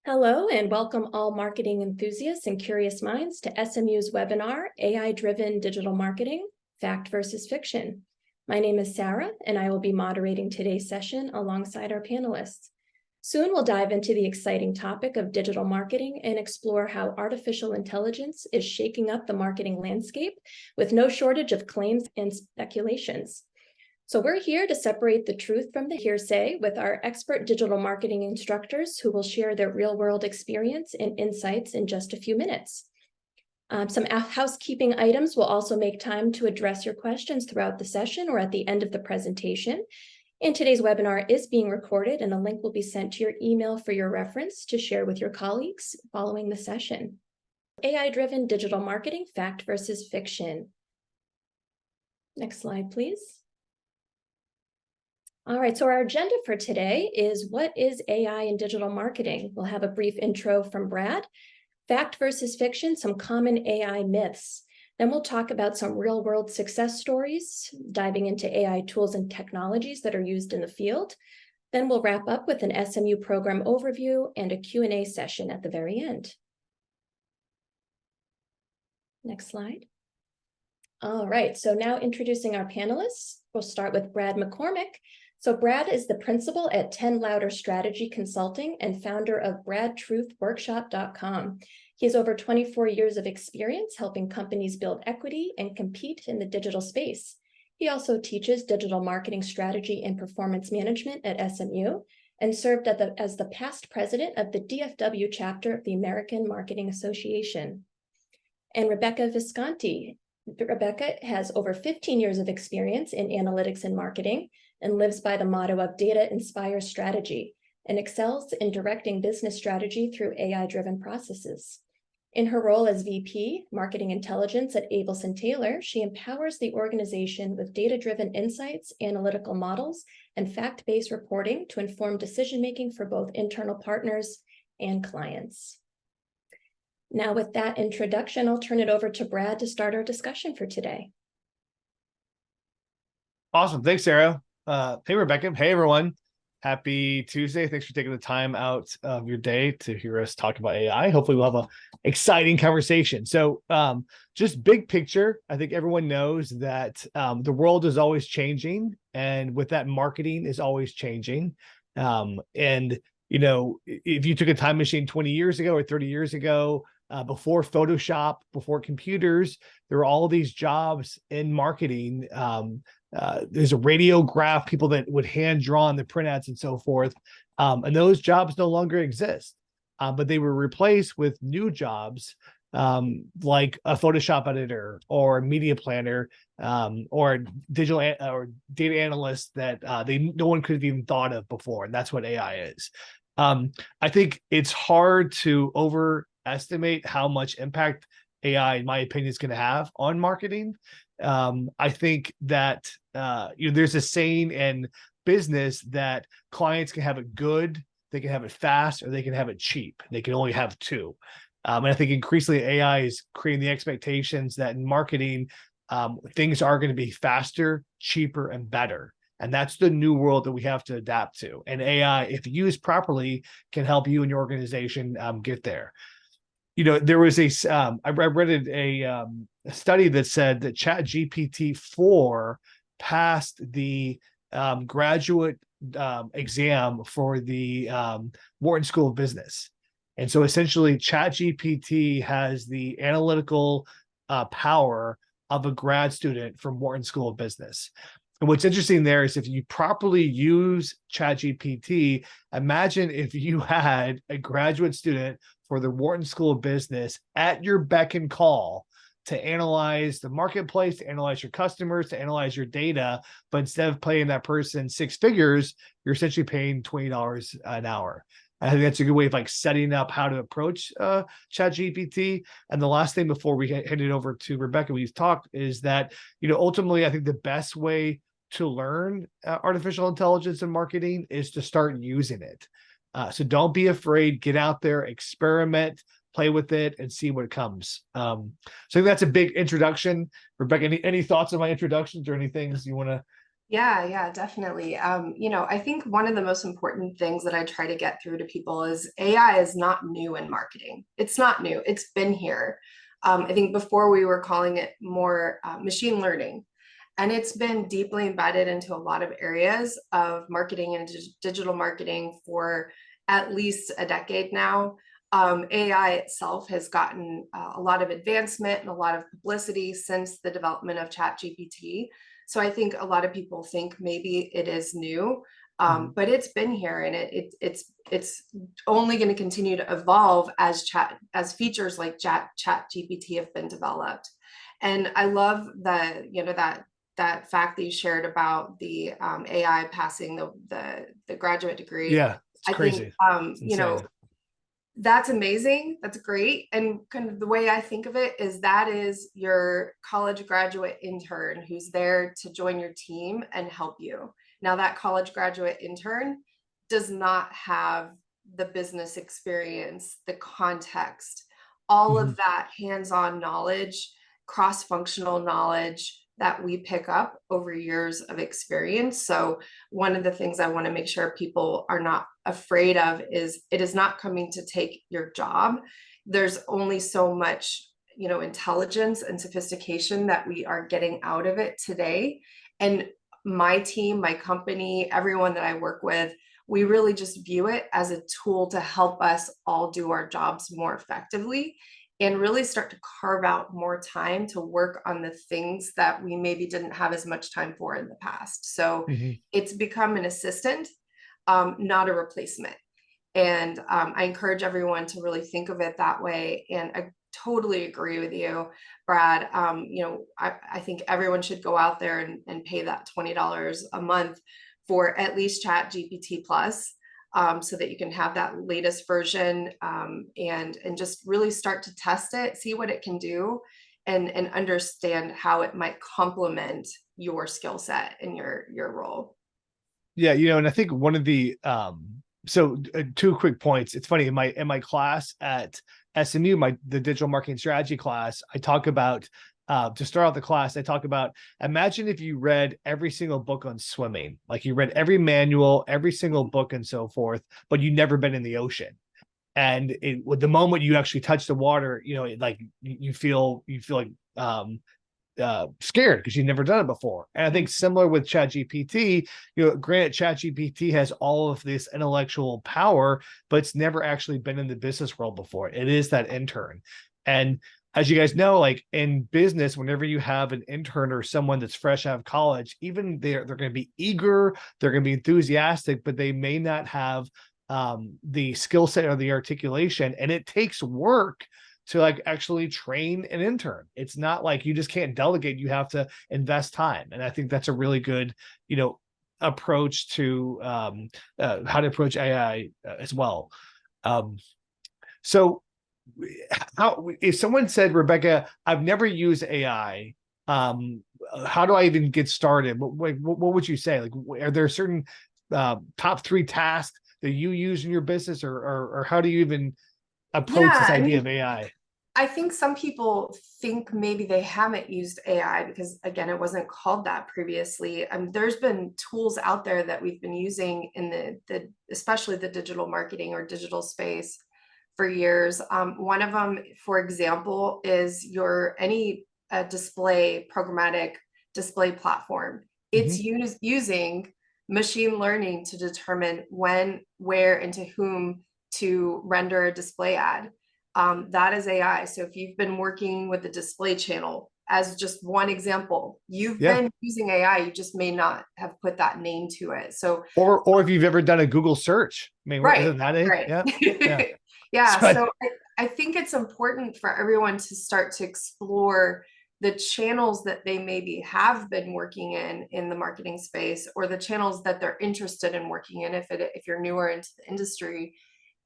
Hello and welcome all marketing enthusiasts and curious minds to SMU's webinar, AI-Driven Digital Marketing, Fact versus Fiction. My name is Sarah and I will be moderating today's session alongside our panelists. Soon we'll dive into the exciting topic of digital marketing and explore how artificial intelligence is shaking up the marketing landscape with no shortage of claims and speculations. So we're here to separate the truth from the hearsay with our expert digital marketing instructors who will share their real-world experience and insights in just a few minutes. Some housekeeping items will also make time to address your questions throughout the session or at the end of the presentation. And today's webinar is being recorded and a link will be sent to your email for your reference to share with your colleagues following the session. AI-driven digital marketing, fact versus fiction. Next slide, please. All right, so our agenda for today is what is AI in digital marketing? We'll have a brief intro from Brad, fact versus fiction, some common AI myths. Then we'll talk about some real-world success stories, diving into AI tools and technologies that are used in the field. Then we'll wrap up with an SMU program overview and a Q&A session at the very end. Next slide. All right, so now introducing our panelists. We'll start with Brad McCormick. So Brad is the principal at 10 Louder Strategy Consulting and founder of BradTruthWorkshop.com. He has over 24 years of experience helping companies build equity and compete in the digital space. He also teaches digital marketing strategy and performance management at SMU and served as the past president of the DFW chapter of the American Marketing Association. And Rebecca Visconti. Rebecca has over 15 years of experience in analytics and marketing and lives by the motto of data inspires strategy and excels in directing business strategy through AI-driven processes. In her role as VP, Marketing Intelligence at Abelson Taylor, she empowers the organization with data-driven insights, analytical models, and fact-based reporting to inform decision-making for both internal partners and clients. Now, with that introduction, I'll turn it over to Brad to start our discussion for today. Awesome. Thanks, Sarah. Hey, Rebecca. Hey, everyone. Happy Tuesday. Thanks for taking the time out of your day to hear us talk about AI. Hopefully we'll have an exciting conversation. So just big picture, I think everyone knows that the world is always changing. And with that, marketing is always changing. And, you know, if you took a time machine 20 years ago or 30 years ago, before Photoshop, before computers, there were all these jobs in marketing. There's a radiograph, people that would hand draw on the print ads and so forth. And those jobs no longer exist, but they were replaced with new jobs like a Photoshop editor or a media planner or digital or data analyst that no one could have even thought of before. And that's what AI is. I think it's hard to overestimate how much impact AI, in my opinion, is going to have on marketing. I think that there's a saying in business that clients can have it good, they can have it fast, or they can have it cheap. They can only have two. And I think increasingly AI is creating the expectations that in marketing, things are going to be faster, cheaper, and better. And that's the new world that we have to adapt to. And AI, if used properly, can help you and your organization get there. You know, there was I read a study that said that ChatGPT-4 passed the graduate exam for the Wharton School of Business. And so essentially ChatGPT has the analytical power of a grad student from Wharton School of Business. And what's interesting there is if you properly use ChatGPT, imagine if you had a graduate student for the Wharton School of Business at your beck and call to analyze the marketplace, to analyze your customers, to analyze your data. But instead of paying that person six figures, you're essentially paying $20 an hour. I think that's a good way of like setting up how to approach ChatGPT. And the last thing before we hand it over to Rebecca, we've talked is that, you know, ultimately, I think the best way to learn artificial intelligence in marketing is to start using it. So don't be afraid, get out there, experiment, play with it, and see what comes. So I think that's a big introduction. Rebecca, any thoughts on my introductions or any things you want to Yeah, definitely. I think one of the most important things that I try to get through to people is AI is not new in marketing. It's not new. It's been here. I think before we were calling it more machine learning, and it's been deeply embedded into a lot of areas of marketing and digital marketing for at least a decade now. AI itself has gotten a lot of advancement and a lot of publicity since the development of ChatGPT. So I think a lot of people think maybe it is new, Mhm. but it's been here, and it's only going to continue to evolve as features like Chat GPT have been developed. And I love that fact that you shared about the AI passing the graduate degree. Yeah, it's I think crazy. It's insane. that's amazing. That's great. And kind of the way I think of it is that is your college graduate intern who's there to join your team and help you. Now, that college graduate intern does not have the business experience, the context, all Mhm. of that hands on knowledge, cross functional knowledge that we pick up over years of experience. So, one of the things I want to make sure people are not afraid of is it is not coming to take your job. There's only so much, intelligence and sophistication that we are getting out of it today. And my team, my company, everyone that I work with, we really just view it as a tool to help us all do our jobs more effectively and really start to carve out more time to work on the things that we maybe didn't have as much time for in the past. So Mhm. it's become an assistant, not a replacement. And I encourage everyone to really think of it that way. And I totally agree with you, Brad. I think everyone should go out there and pay that $20 a month for at least Chat GPT Plus, so that you can have that latest version, and just really start to test it, see what it can do, and understand how it might complement your skill set and your role. Yeah, and I think one of the two quick points. It's funny in my class at SMU, the digital marketing strategy class, I talk about to start out the class, I talk about imagine if you read every single book on swimming, like you read every manual, every single book and so forth, but you never been in the ocean. And with the moment you actually touch the water, like you feel like scared because you've never done it before. And I think similar with ChatGPT, granted, ChatGPT has all of this intellectual power, but it's never actually been in the business world before. It is that intern. And as you guys know, like in business, whenever you have an intern or someone that's fresh out of college, even they're going to be eager, they're going to be enthusiastic, but they may not have the skill set or the articulation. And it takes work to like actually train an intern. It's not like you just can't delegate. You have to invest time. And I think that's a really good, approach to how to approach AI as well. Um, so how, if someone said, Rebecca, I've never used AI, how do I even get started? What would you say? Like, are there certain top 3 tasks that you use in your business, or how do you even approach Yeah, this I idea mean, of AI? I think some people think maybe they haven't used AI because, again, it wasn't called that previously. There's been tools out there that we've been using in the especially the digital marketing or digital space for years. One of them, for example, is your any display programmatic display platform. It's Mhm. using machine learning to determine when, where, and to whom to render a display ad. That is AI. So if you've been working with the display channel as just one example, you've Yeah. been using AI, you just may not have put that name to it. So, Or if you've ever done a Google search, I mean, right, isn't that it? right. Yeah. Yeah. Yeah. So So I think it's important for everyone to start to explore the channels that they maybe have been working in the marketing space, or the channels that they're interested in working in if you're newer into the industry,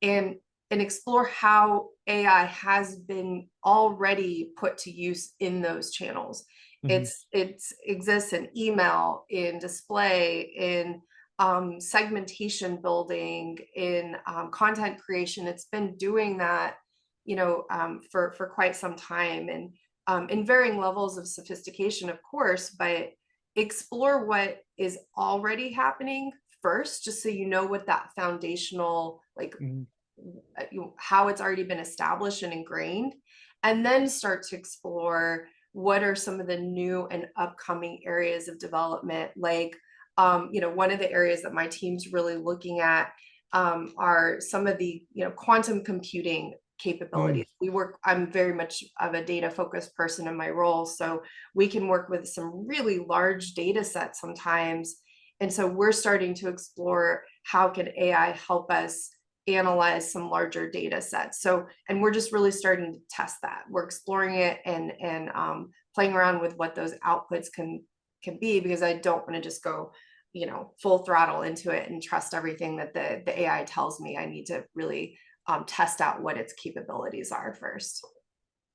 and explore how AI has been already put to use in those channels. mhm. It exists in email, in display, in segmentation building, in content creation. It's been doing that, for quite some time, and in varying levels of sophistication, of course. But explore what is already happening first, just so you know what that foundational, like how it's already been established and ingrained, and then start to explore what are some of the new and upcoming areas of development. Like, one of the areas that my team's really looking at are some of the, quantum computing capabilities. I'm very much of a data focused person in my role. So we can work with some really large data sets sometimes. And so we're starting to explore how can AI help us analyze some larger data sets. So, and we're just really starting to test that. We're exploring it and playing around with what those outputs can be, because I don't want to just go, full throttle into it and trust everything that the AI tells me. I need to really test out what its capabilities are first.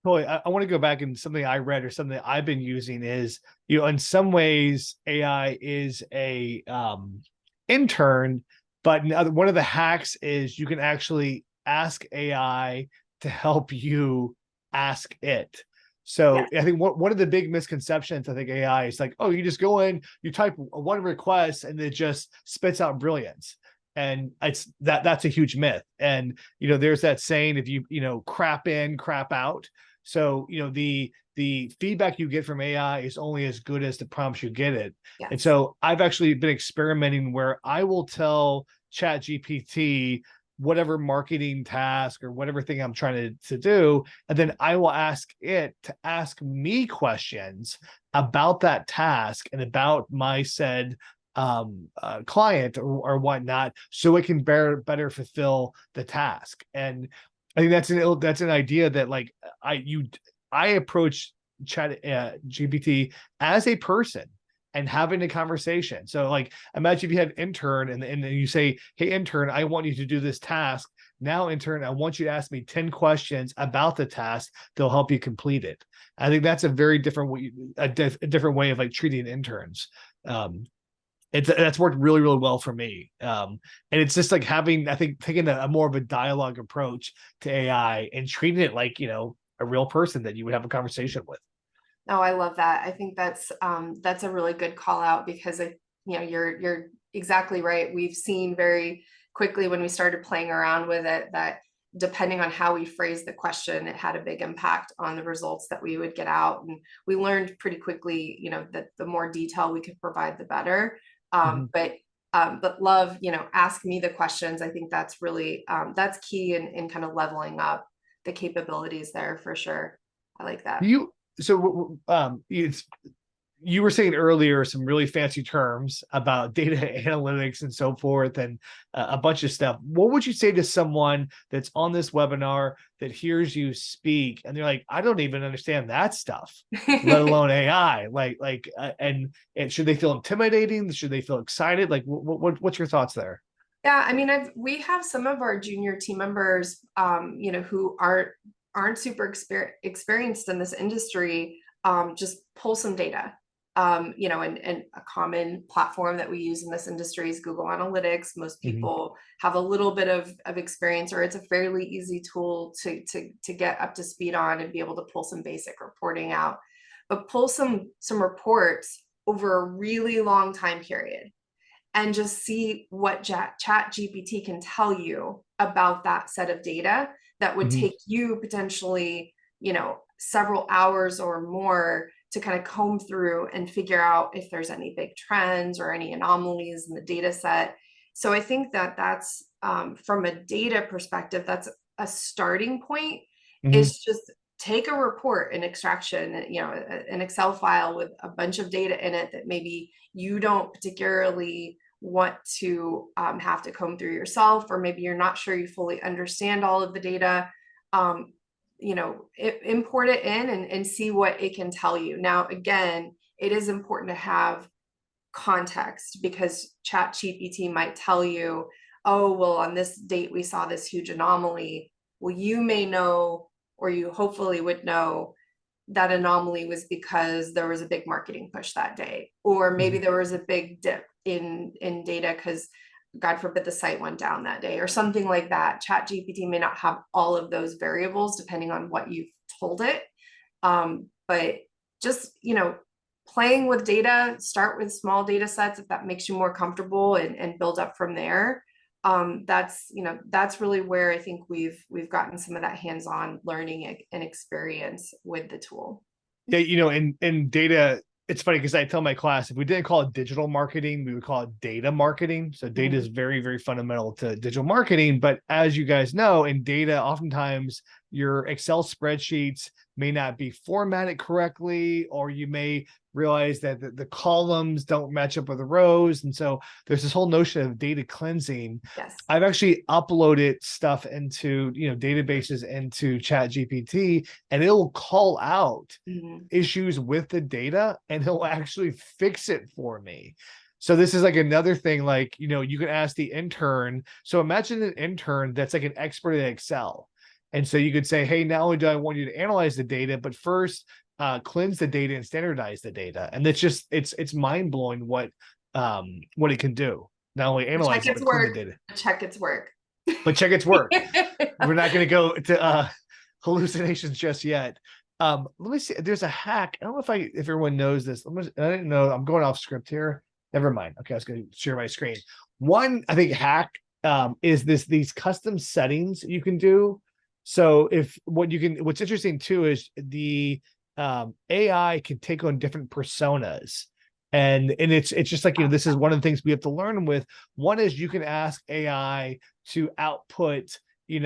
Boy, I want to go back, and something I read or something that I've been using is, in some ways AI is a intern, but one of the hacks is you can actually ask AI to help you ask it. So I think one of the big misconceptions, I think AI is like, oh, you just go in, you type one request and it just spits out brilliance. And that's a huge myth. And, there's that saying, if you, crap in, crap out. So, the feedback you get from AI is only as good as the prompts you get it. Yes. And so I've actually been experimenting where I will tell ChatGPT whatever marketing task or whatever thing I'm trying to do, and then I will ask it to ask me questions about that task and about my said client or whatnot, so it can better fulfill the task. And I think that's an idea that, like, I approach Chat GPT as a person and having a conversation. So, like, imagine if you had an intern and you say, hey, intern, I want you to do this task. Now, intern, I want you to ask me 10 questions about the task. They'll help you complete it. I think that's a very different way, a different way of like treating interns. That's worked really, really well for me. And it's just like taking a more of a dialogue approach to AI and treating it like, a real person that you would have a conversation with. Oh, I love that. I think that's a really good call out, because you're exactly right. We've seen very quickly when we started playing around with it that depending on how we phrased the question, it had a big impact on the results that we would get out. And we learned pretty quickly, that the more detail we could provide, the better. But love, ask me the questions. I think that's really that's key in kind of leveling up the capabilities there for sure. I like that. You were saying earlier some really fancy terms about data analytics and so forth, and a bunch of stuff. What would you say to someone that's on this webinar that hears you speak and they're like, I don't even understand that stuff, let alone AI? And should they feel intimidating? Should they feel excited? Like, what's your thoughts there? Yeah, I mean, we have some of our junior team members, who aren't super experienced in this industry, just pull some data. And a common platform that we use in this industry is Google Analytics. Most people have a little bit of experience, or it's a fairly easy tool to get up to speed on and be able to pull some basic reporting out. But pull some reports over a really long time period and just see what ChatGPT can tell you about that set of data that would take you potentially, several hours or more to kind of comb through and figure out if there's any big trends or any anomalies in the data set. So I think that's from a data perspective, that's a starting point. Is just take a report, an extraction, an Excel file with a bunch of data in it that maybe you don't particularly want to have to comb through yourself, or maybe you're not sure you fully understand all of the data. Import it in and see what it can tell you. Now, again, it is important to have context, because ChatGPT might tell you, oh, well, on this date, we saw this huge anomaly. Well, you may know, or you hopefully would know, that anomaly was because there was a big marketing push that day, or maybe there was a big dip in data because, God forbid, the site went down that day or something like that. ChatGPT may not have all of those variables depending on what you've told it. But just, playing with data, start with small data sets if that makes you more comfortable, and build up from there. That's, that's really where I think we've gotten some of that hands-on learning and experience with the tool. Yeah, in data, it's funny because I tell my class, if we didn't call it digital marketing, we would call it data marketing. So data is very, very fundamental to digital marketing. But as you guys know, in data, oftentimes your Excel spreadsheets may not be formatted correctly, or you may realize that the columns don't match up with the rows. And so there's this whole notion of data cleansing. Yes. I've actually uploaded stuff into, databases into ChatGPT, and it'll call out issues with the data and he'll actually fix it for me. So this is like another thing, like, you can ask the intern. So imagine an intern that's like an expert at Excel. And so you could say, hey, not only do I want you to analyze the data, but first cleanse the data and standardize the data. And it's mind blowing what it can do. Not only analyze it, but clean the data. Check its work. But check its work. We're not going to go to hallucinations just yet. Let me see. There's a hack. I don't know if everyone knows this. I didn't know. I'm going off script here. Never mind. Okay, I was going to share my screen. One, I think, hack is these custom settings you can do. So what's interesting too is the AI can take on different personas. And it's just like, this is one of the things we have to learn with. One is you can ask AI to output, you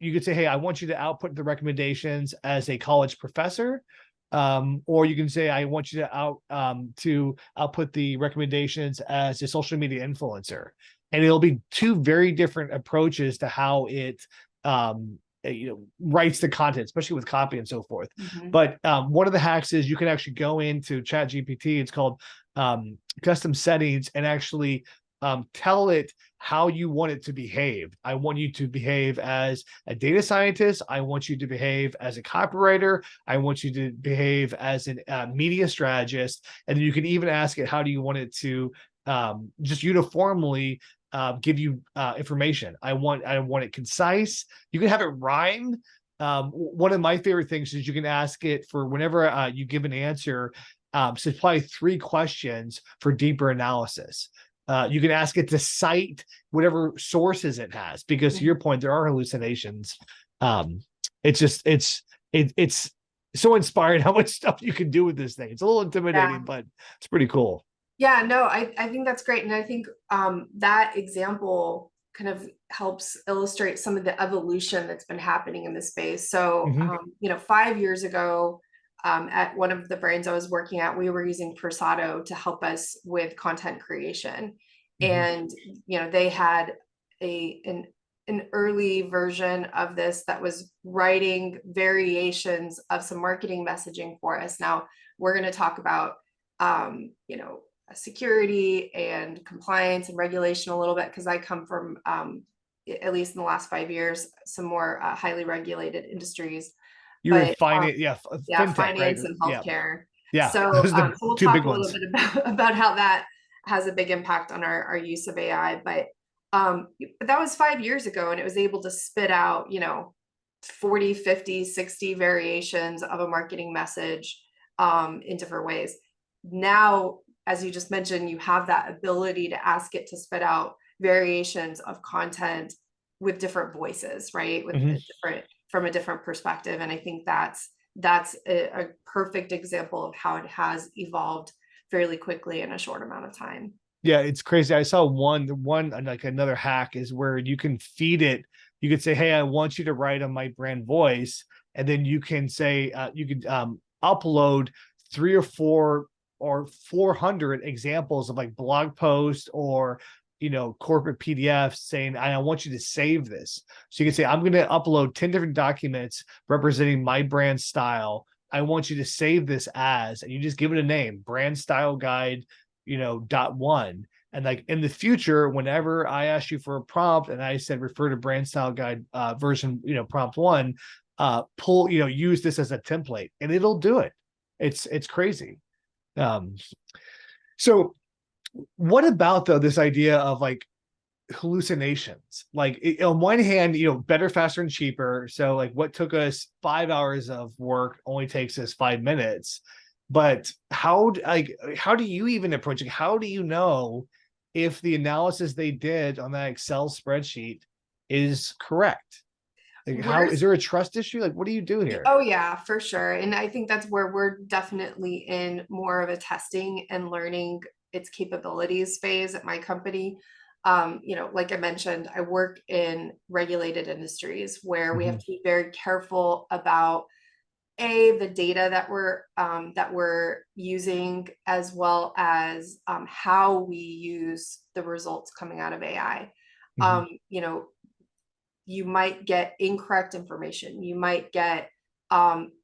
could say, hey, I want you to output the recommendations as a college professor. Or you can say, I want you to output the recommendations as a social media influencer. And it'll be two very different approaches to how it writes the content, especially with copy and so forth. But one of the hacks is you can actually go into ChatGPT. It's called custom settings, and actually tell it how you want it to behave. I want you to behave as a data scientist. I want you to behave as a copywriter. I want you to behave as a media strategist. And then you can even ask it, how do you want it to just uniformly give you information. I want it concise. You can have it rhyme. One of my favorite things is you can ask it for whenever you give an answer, supply 3 questions for deeper analysis. You can ask it to cite whatever sources it has, because to your point, there are hallucinations. It's so inspiring how much stuff you can do with this thing. It's a little intimidating, but it's pretty cool. Yeah, no, I think that's great. And I think that example kind of helps illustrate some of the evolution that's been happening in this space. So, 5 years ago, at one of the brands I was working at, we were using Persado to help us with content creation. And, they had an early version of this that was writing variations of some marketing messaging for us. Now we're going to talk about, security and compliance and regulation a little bit, because I come from, at least in the last 5 years, some more highly regulated industries. You're in finance, fintech, finance, right? And healthcare. Yeah. So we'll talk a little bit about how that has a big impact on our use of AI. But that was 5 years ago, and it was able to spit out, 40, 50, 60 variations of a marketing message in different ways. Now, as you just mentioned, you have that ability to ask it to spit out variations of content with different voices, right? With from a different perspective. And I think that's a perfect example of how it has evolved fairly quickly in a short amount of time. Yeah, it's crazy. I saw one like another hack is where you can feed it. You could say, hey, I want you to write on my brand voice. And then you can say, you could upload 3 or 4 or 400 examples of like blog posts or, corporate PDFs saying, I want you to save this. So you can say, I'm going to upload 10 different documents representing my brand style. I want you to save this as, and you just give it a name, brand style guide, .1. And like in the future, whenever I ask you for a prompt and I said, refer to brand style guide version, prompt 1, pull, use this as a template, and it'll do it. It's crazy. So what about though this idea of like hallucinations? Like on one hand, better, faster, and cheaper. So like what took us 5 hours of work only takes us 5 minutes. But how do you even approach it? How do you know if the analysis they did on that Excel spreadsheet is correct? Like, how We're is there a trust issue? Like, what do you do here? Oh yeah, for sure. And I think that's where we're definitely in more of a testing and learning its capabilities phase at my company. Like I mentioned, I work in regulated industries where we have Mhm. to be very careful about the data that we're using, as well as how we use the results coming out of AI. Mhm. You know, you might get incorrect information. You might get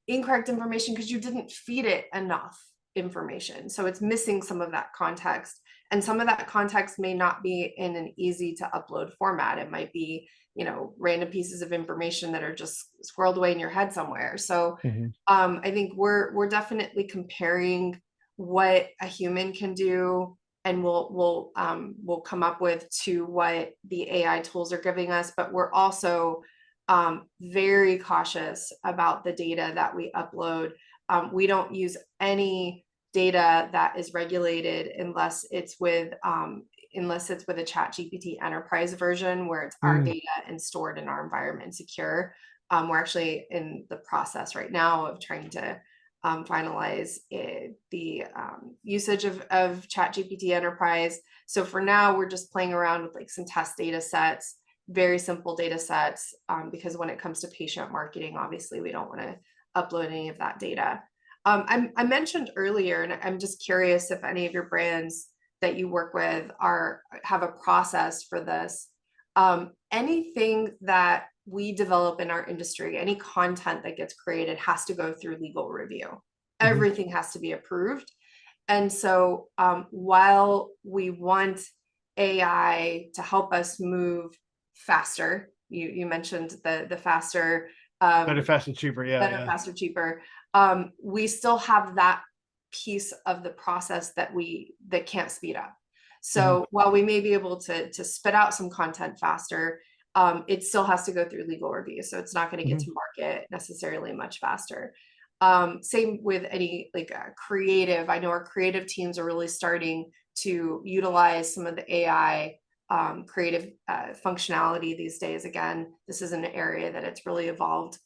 incorrect information because you didn't feed it enough information. So it's missing some of that context. And some of that context may not be in an easy to upload format. It might be, random pieces of information that are just squirreled away in your head somewhere. So Mhm. I think we're definitely comparing what a human can do, and we'll come up with to what the AI tools are giving us. But we're also very cautious about the data that we upload. We don't use any data that is regulated unless it's with a ChatGPT enterprise version where it's our Mm. data and stored in our environment and secure. We're actually in the process right now of trying to finalize the usage of ChatGPT Enterprise. So for now, we're just playing around with like some test data sets, very simple data sets, because when it comes to patient marketing, obviously we don't want to upload any of that data. I mentioned earlier, and I'm just curious if any of your brands that you work with have a process for this. Anything that we develop in our industry, any content that gets created has to go through legal review. Mhm. Everything has to be approved. And so while we want AI to help us move faster, you mentioned the faster, Better, um, faster, cheaper. Yeah, better, yeah. faster, cheaper. We still have that piece of the process that can't speed up. Mhm. So while we may be able to spit out some content faster, it still has to go through legal review. So it's not going to get Mhm. to market necessarily much faster. Same with any creative. I know our creative teams are really starting to utilize some of the AI creative functionality these days. Again, this is an area that it's really evolved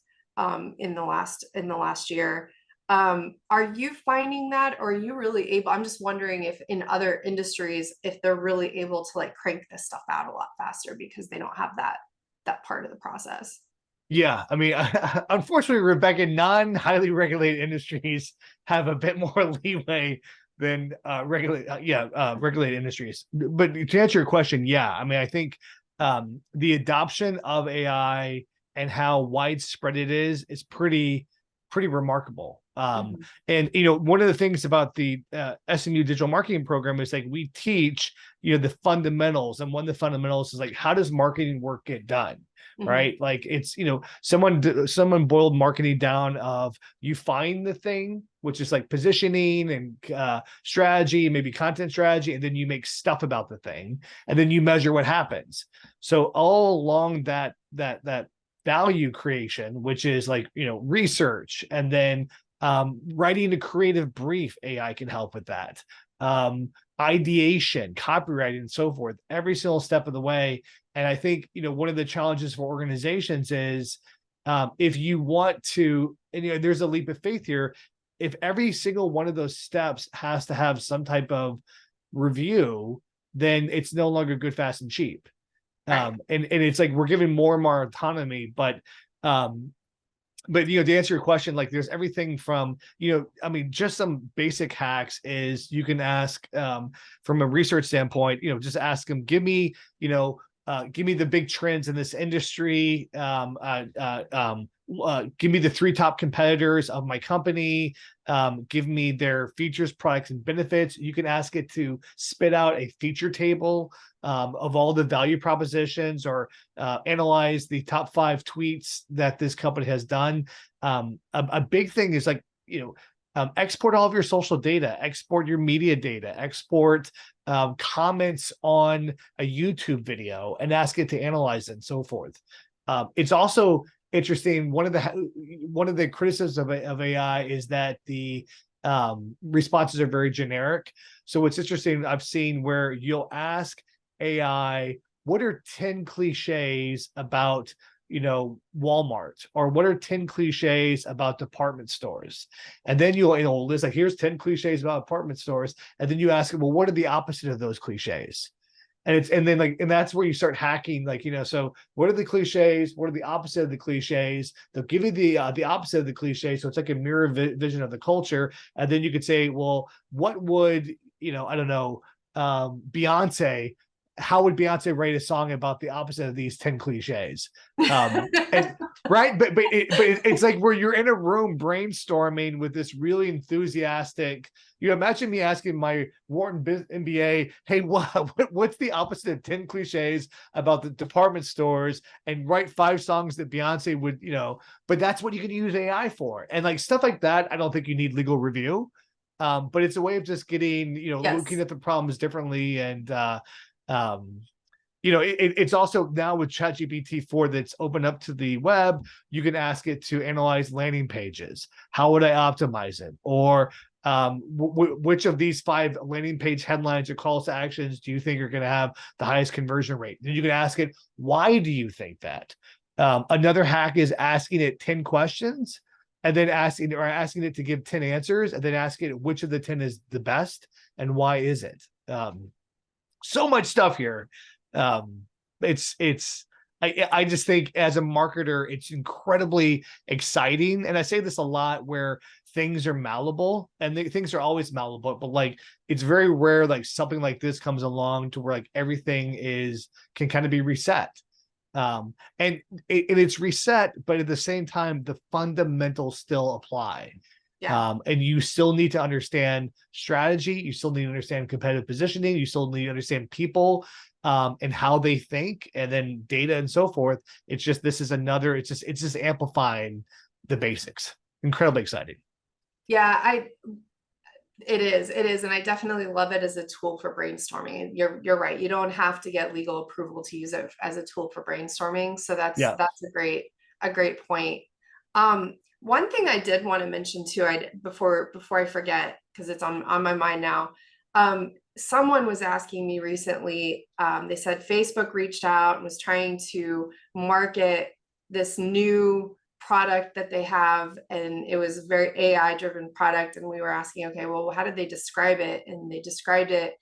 in the last year. Are you finding that, or are you really able? I'm just wondering if in other industries, if they're really able to like crank this stuff out a lot faster because they don't have that part of the process. Yeah, I mean, unfortunately, Rebecca, non-highly regulated industries have a bit more leeway than regulated industries. But to answer your question, yeah, I mean, I think the adoption of AI and how widespread it is pretty remarkable. Mhm. And one of the things about the SMU digital marketing program is like we teach the fundamentals, and one of the fundamentals is like, how does marketing work get done? Mhm. Right, like it's someone boiled marketing down of you find the thing, which is like positioning and strategy, maybe content strategy, and then you make stuff about the thing, and then you measure what happens. So all along that value creation, which is like research, and then writing a creative brief, AI can help with that. Ideation, copywriting, and so forth, every single step of the way. And I think, one of the challenges for organizations is if you want to, and there's a leap of faith here, if every single one of those steps has to have some type of review, then it's no longer good, fast, and cheap. Right. And it's like we're giving more and more autonomy, but to answer your question, like there's everything from I mean, just some basic hacks is you can ask from a research standpoint, just ask them, give me the big trends in this industry, give me the 3 top competitors of my company, give me their features, products, and benefits. You can ask it to spit out a feature table of all the value propositions, or analyze the top 5 tweets that this company has done. A big thing is like, export all of your social data, export your media data, export comments on a YouTube video, and ask it to analyze it, and so forth. It's also interesting. One of the criticisms of AI is that the responses are very generic. So what's interesting, I've seen where you'll ask AI, what are 10 cliches about, Walmart, or what are 10 cliches about department stores? And then you'll list like, here's 10 cliches about department stores. And then you ask it, well, what are the opposite of those cliches? And that's where you start hacking, so what are the cliches? What are the opposite of the cliches? They'll give you the opposite of the cliche. So it's like a mirror vision of the culture. And then you could say, well, what would, I don't know, Beyonce, how would Beyonce write a song about the opposite of these 10 cliches? And right. But it's like where you're in a room brainstorming with this really enthusiastic, imagine me asking my Wharton MBA, hey, what's the opposite of 10 cliches about the department stores, and write 5 songs that Beyonce would, but that's what you can use AI for. And like stuff like that, I don't think you need legal review. But it's a way of just getting, looking at the problems differently. And, it's also now with ChatGPT 4 that's open up to the web, you can ask it to analyze landing pages. How would I optimize it? Or which of these 5 landing page headlines or calls to actions do you think are going to have the highest conversion rate? Then you can ask it, why do you think that? Another hack is asking it 10 questions and then asking it to give 10 answers, and then asking it which of the 10 is the best and why is it? So much stuff here. I just think as a marketer, it's incredibly exciting. And I say this a lot, where things are malleable, and things are always malleable, but like, it's very rare, like something like this comes along to where like everything can kind of be reset. And it's reset, but at the same time, the fundamentals still apply. Yeah. And you still need to understand strategy. You still need to understand competitive positioning. You still need to understand people, and how they think, and then data and so forth. It's just, it's just amplifying the basics. Incredibly exciting. Yeah, it is. And I definitely love it as a tool for brainstorming. You're right. You don't have to get legal approval to use it as a tool for brainstorming. So that's a great point. One thing I did want to mention too, before I forget, because it's on my mind now. Someone was asking me recently, they said Facebook reached out and was trying to market this new product that they have, and it was a very AI driven product. And we were asking, okay, well, how did they describe it? And they described it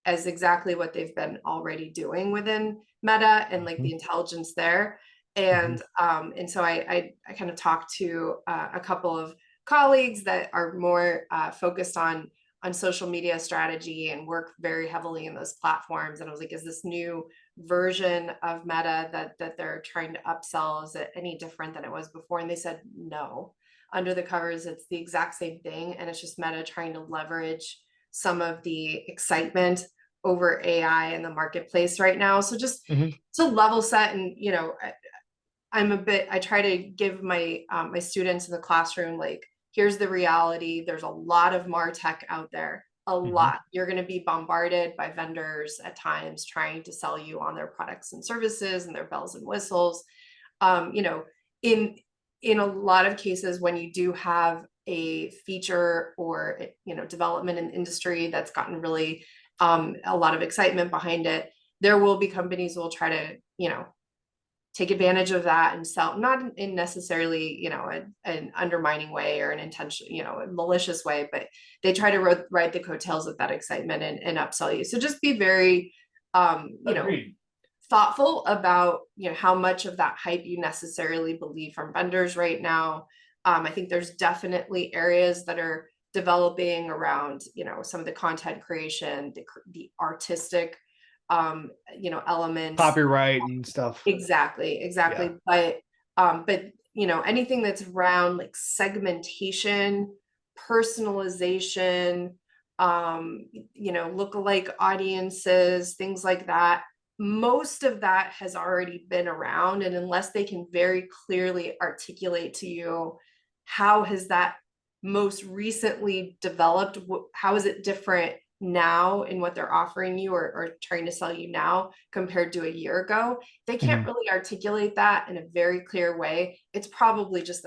as exactly what they've been already doing within Meta, and like the intelligence there. And so I kind of talked to a couple of colleagues that are more focused on social media strategy and work very heavily in those platforms. And I was like, is this new version of Meta that they're trying to upsell, is it any different than it was before? And they said, no, under the covers, it's the exact same thing. And it's just Meta trying to leverage some of the excitement over AI in the marketplace right now. So just to level set, and, I try to give my students in the classroom, like, here's the reality. There's a lot of MarTech out there, a lot. You're going to be bombarded by vendors at times trying to sell you on their products and services and their bells and whistles. In a lot of cases, when you do have a feature or, development in industry that's gotten really a lot of excitement behind it, there will be companies who will try to, take advantage of that and sell, not in necessarily, an undermining way or an intentional, a malicious way, but they try to ride the coattails of that excitement and upsell you. So just be very, thoughtful about, how much of that hype you necessarily believe from vendors right now. I think there's definitely areas that are developing around, some of the content creation, the artistic elements, copyright and stuff. Exactly. Yeah. But anything that's around like segmentation, personalization, lookalike audiences, things like that. Most of that has already been around, and unless they can very clearly articulate to you how has that most recently developed, how is it different now in what they're offering you or trying to sell you now compared to a year ago, they can't really articulate that in a very clear way. It's probably just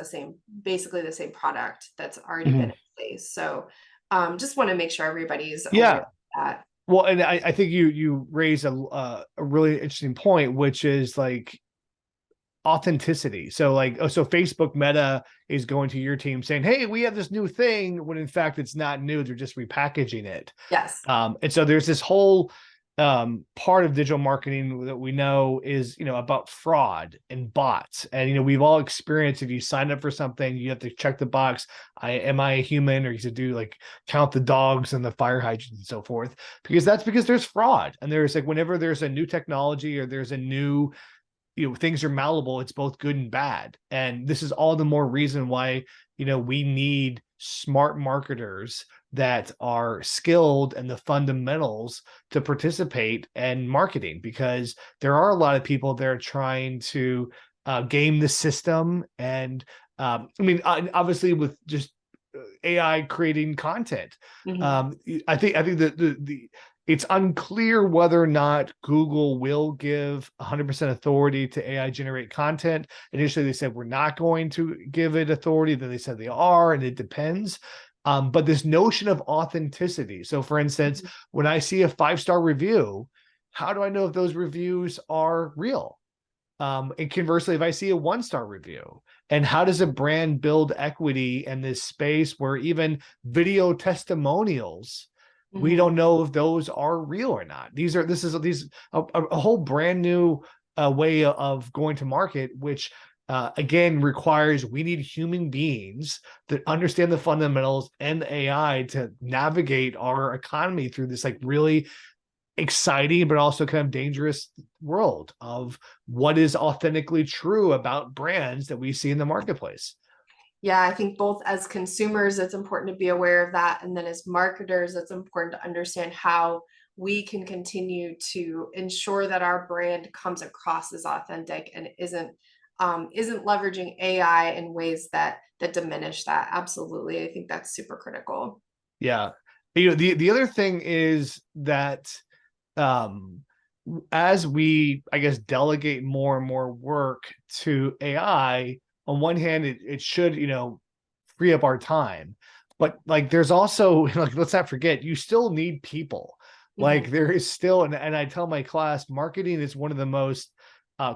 basically the same product that's already been in place. So just want to make sure everybody's Yeah. aware of that. Well, and I think you raise a really interesting point, which is like authenticity. So like, oh, so Facebook Meta is going to your team saying, hey, we have this new thing, when in fact it's not new, they're just repackaging it. Yes. And so there's this whole part of digital marketing that we know is, about fraud and bots. And, we've all experienced, if you sign up for something, you have to check the box. Am I a human? Or you should do like count the dogs and the fire hydrants and so forth, because there's fraud. And there's like, whenever there's a new technology or there's a new, things are malleable, it's both good and bad. And this is all the more reason why, we need smart marketers that are skilled in the fundamentals to participate in marketing, because there are a lot of people that are trying to game the system. And obviously with just AI creating content, I think that the it's unclear whether or not Google will give 100% authority to AI generate content. Initially, they said we're not going to give it authority. Then they said they are, and it depends. But this notion of authenticity. So, for instance, when I see a 5-star review, how do I know if those reviews are real? And conversely, if I see a 1-star review, and how does a brand build equity in this space where even video testimonials, we don't know if those are real or not. This is a whole brand new way of going to market, which again requires, we need human beings that understand the fundamentals and the AI to navigate our economy through this like really exciting but also kind of dangerous world of what is authentically true about brands that we see in the marketplace. Yeah, I think both as consumers, it's important to be aware of that. And then as marketers, it's important to understand how we can continue to ensure that our brand comes across as authentic and isn't leveraging AI in ways that diminish that. Absolutely. I think that's super critical. Yeah. The other thing is that as we, I guess, delegate more and more work to AI, on one hand, it should, free up our time. But like, there's also, like, let's not forget, you still need people. Like there is still, and I tell my class, marketing is one of the most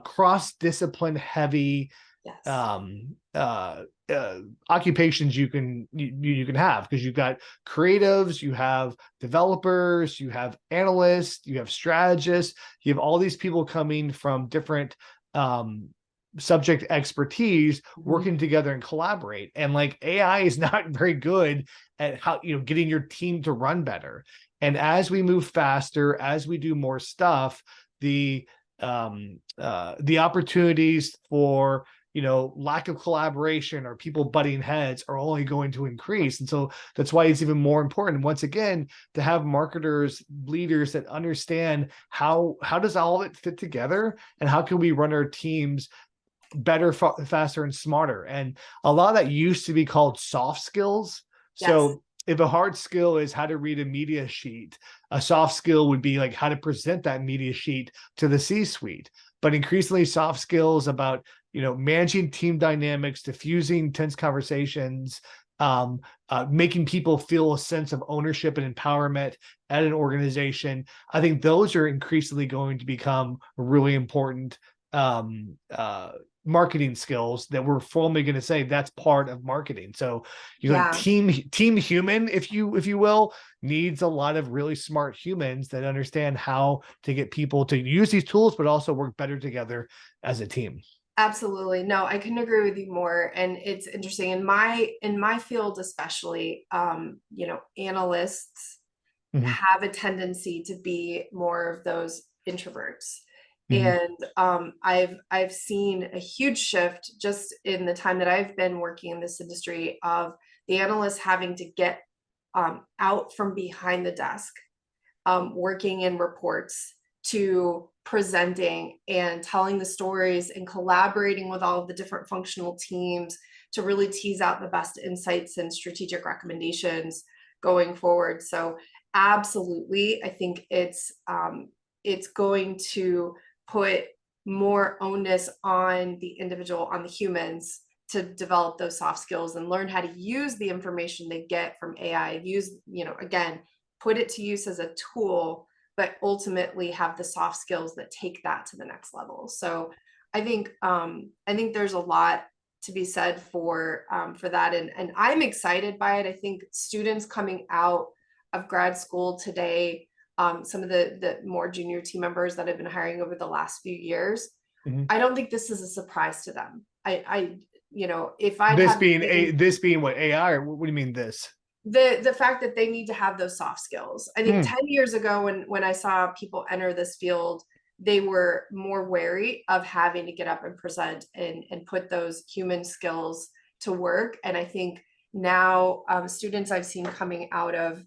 cross-discipline heavy occupations you can have, because you've got creatives, you have developers, you have analysts, you have strategists, you have all these people coming from different subject expertise working together and collaborate. And like, AI is not very good at how, getting your team to run better. And as we move faster, as we do more stuff, the opportunities for lack of collaboration or people butting heads are only going to increase. And so that's why it's even more important, once again, to have marketers, leaders that understand how does all of it fit together, and how can we run our teams better, faster, and smarter. And a lot of that used to be called soft skills. So if a hard skill is how to read a media sheet, a soft skill would be like how to present that media sheet to the C-suite. But increasingly, soft skills about managing team dynamics, diffusing tense conversations, making people feel a sense of ownership and empowerment at an organization. I think those are increasingly going to become really important marketing skills that we're formally going to say that's part of marketing. So team human, if you will, needs a lot of really smart humans that understand how to get people to use these tools, but also work better together as a team. Absolutely. No, I couldn't agree with you more. And it's interesting in my field, especially, analysts have a tendency to be more of those introverts. And I've seen a huge shift just in the time that I've been working in this industry of the analysts having to get out from behind the desk, working in reports, to presenting and telling the stories and collaborating with all of the different functional teams to really tease out the best insights and strategic recommendations going forward. So absolutely, I think it's going to put more onus on the individual, on the humans, to develop those soft skills and learn how to use the information they get from AI, again, put it to use as a tool, but ultimately have the soft skills that take that to the next level. So I think there's a lot to be said for that. And I'm excited by it. I think students coming out of grad school today, some of the more junior team members that I've been hiring over the last few years, I don't think this is a surprise to them. If I this being what, AI, or what do you mean this? The fact that they need to have those soft skills. I think 10 years ago when I saw people enter this field, they were more wary of having to get up and present and put those human skills to work. And I think now students I've seen coming out of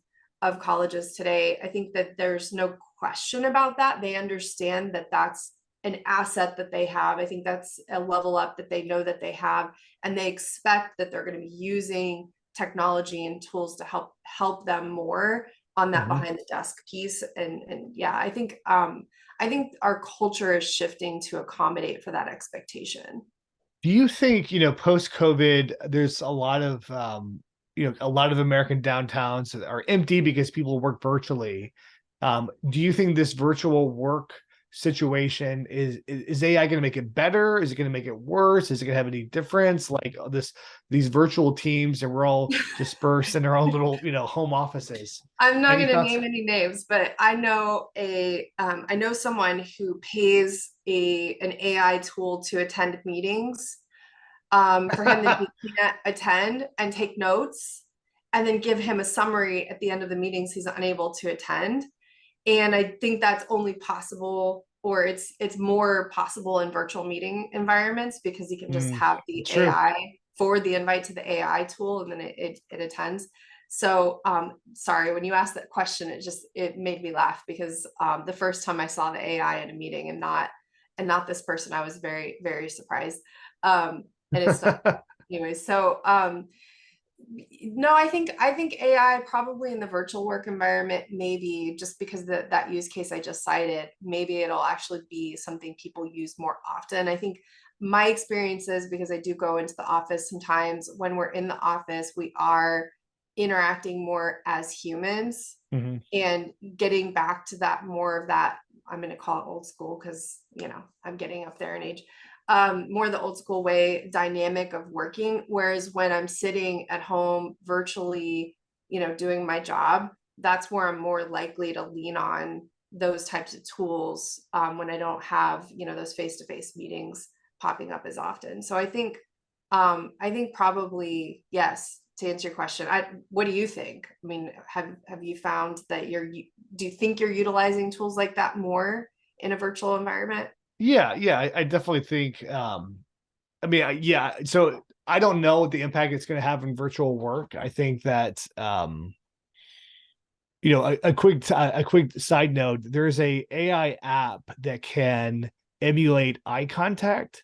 colleges today, I think that there's no question about that. They understand that that's an asset that they have. I think that's a level up that they know that they have, and they expect that they're going to be using technology and tools to help them more on that behind the desk piece. And yeah, I think our culture is shifting to accommodate for that expectation. Do you think, post COVID, there's a lot of American downtowns are empty because people work virtually? Do you think this virtual work situation is AI going to make it better? Is it going to make it worse? Is it going to have any difference? Like these virtual teams, and we're all dispersed in our own little, home offices. I'm not going to name any names, but I know someone who pays an AI tool to attend meetings for him that he can't attend and take notes, and then give him a summary at the end of the meetings he's unable to attend. And I think that's only possible, or it's more possible in virtual meeting environments, because you can just have the AI forward the invite to the AI tool, and then it attends. So sorry, when you asked that question, it made me laugh, because the first time I saw the AI in a meeting and not this person, I was very, very surprised. And it's not anyway. So no, I think AI probably in the virtual work environment, maybe just because that use case I just cited, maybe it'll actually be something people use more often. I think my experience is, because I do go into the office sometimes, when we're in the office, we are interacting more as humans, and getting back to that more of that, I'm going to call it old school, because I'm getting up there in age. More the old school way dynamic of working. Whereas when I'm sitting at home virtually, doing my job, that's where I'm more likely to lean on those types of tools when I don't have, those face-to-face meetings popping up as often. So I think probably yes, to answer your question. What do you think? I mean, have you found that do you think you're utilizing tools like that more in a virtual environment? Yeah, I definitely think. So I don't know what the impact it's going to have in virtual work. I think that, a quick side note: there's a AI app that can emulate eye contact.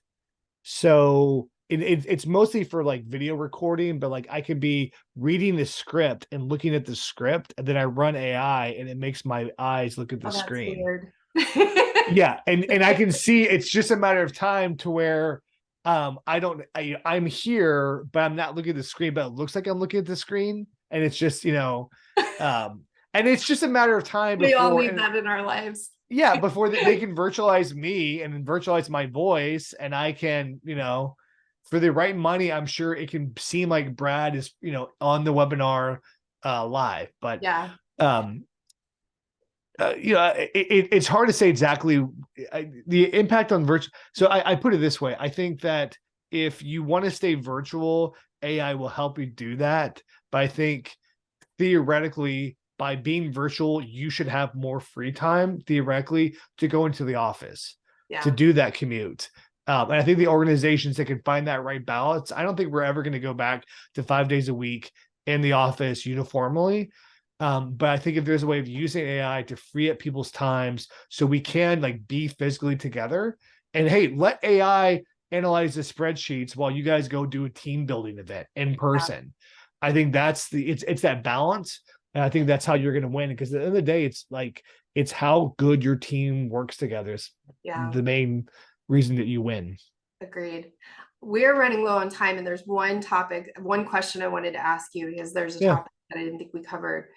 So it's mostly for like video recording, but like I could be reading the script and looking at the script, and then I run AI and it makes my eyes look at the screen. Weird. Yeah, and I can see it's just a matter of time to where I'm here, but I'm not looking at the screen, but it looks like I'm looking at the screen, and it's just and it's just a matter of time. We all need that in our lives. Yeah, before they can virtualize me and virtualize my voice, and I can, for the right money, I'm sure it can seem like Brad is, on the webinar live, but yeah. It's hard to say exactly the impact on virtual. So I put it this way. I think that if you want to stay virtual, AI will help you do that. But I think theoretically, by being virtual, you should have more free time, theoretically, to go into the office, to do that commute. And I think the organizations that can find that right balance, I don't think we're ever going to go back to 5 days a week in the office uniformly. But I think if there's a way of using AI to free up people's times so we can like be physically together, and hey, let AI analyze the spreadsheets while you guys go do a team building event in person. I think that's it's that balance. And I think that's how you're going to win, because at the end of the day, it's how good your team works together is the main reason that you win. Agreed. we're running low on time, and there's one question I wanted to ask you, because there's a Yeah. topic that I didn't think we covered.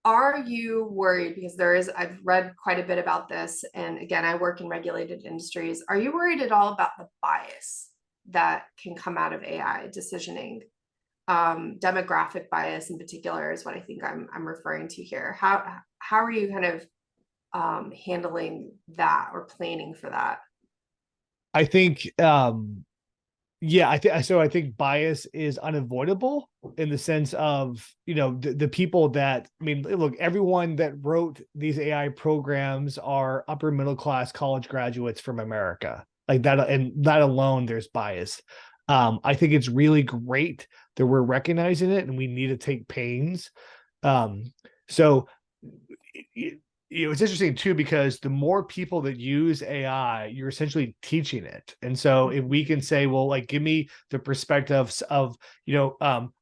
Are you worried, because I've read quite a bit about this, and again, I work in regulated industries. Are you worried at all about the bias that can come out of AI decisioning? Demographic bias in particular is what I think I'm referring to here. How are you kind of handling that or planning for that? I think yeah, I think bias is unavoidable in the sense of, the people that, I mean, look, everyone that wrote these AI programs are upper middle class college graduates from America. Like that, and that alone, there's bias. I think it's really great that we're recognizing it, and we need to take pains. So it's interesting too, because the more people that use AI, you're essentially teaching it. And so if we can say, well, like, give me the perspectives of,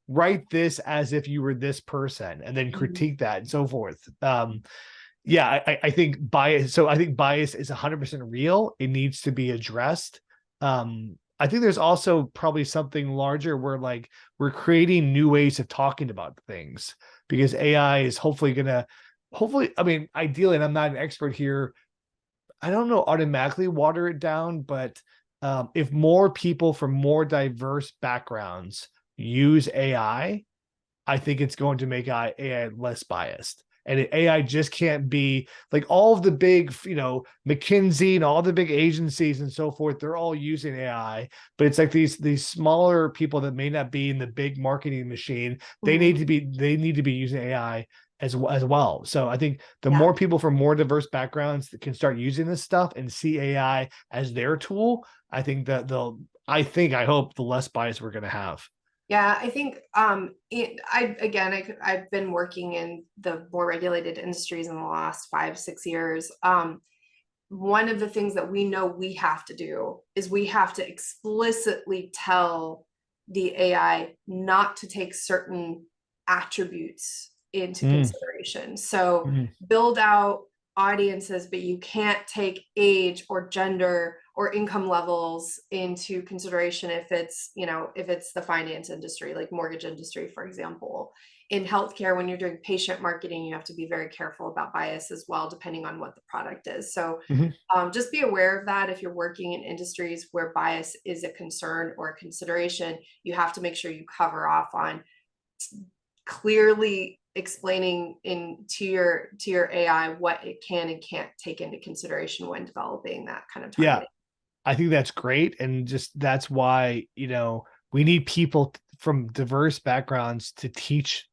write this as if you were this person, and then critique that and so forth. Yeah, I think bias. So I think bias is 100% real. It needs to be addressed. I think there's also probably something larger where, like, we're creating new ways of talking about things, because AI is hopefully, I mean, ideally, and I'm not an expert here, I don't know, automatically water it down, but if more people from more diverse backgrounds use AI, I think it's going to make AI less biased. And AI just can't be like all of the big, McKinsey and all the big agencies and so forth. They're all using AI, but it's like these smaller people that may not be in the big marketing machine. They need to be using AI as well. So I think the more people from more diverse backgrounds that can start using this stuff and see AI as their tool, I think that I hope the less bias we're going to have. Yeah, I think I've been working in the more regulated industries in the last 5-6 years. One of the things that we know we have to do is we have to explicitly tell the AI not to take certain attributes into consideration. So build out audiences, but you can't take age or gender or income levels into consideration if it's the finance industry, like mortgage industry, for example. In healthcare, when you're doing patient marketing, you have to be very careful about bias as well, depending on what the product is. So just be aware of that. If you're working in industries where bias is a concern or a consideration, you have to make sure you cover off on clearly explaining to your AI what it can and can't take into consideration when developing that kind of targeting. Yeah, I think that's great. And just that's why, we need people from diverse backgrounds to teach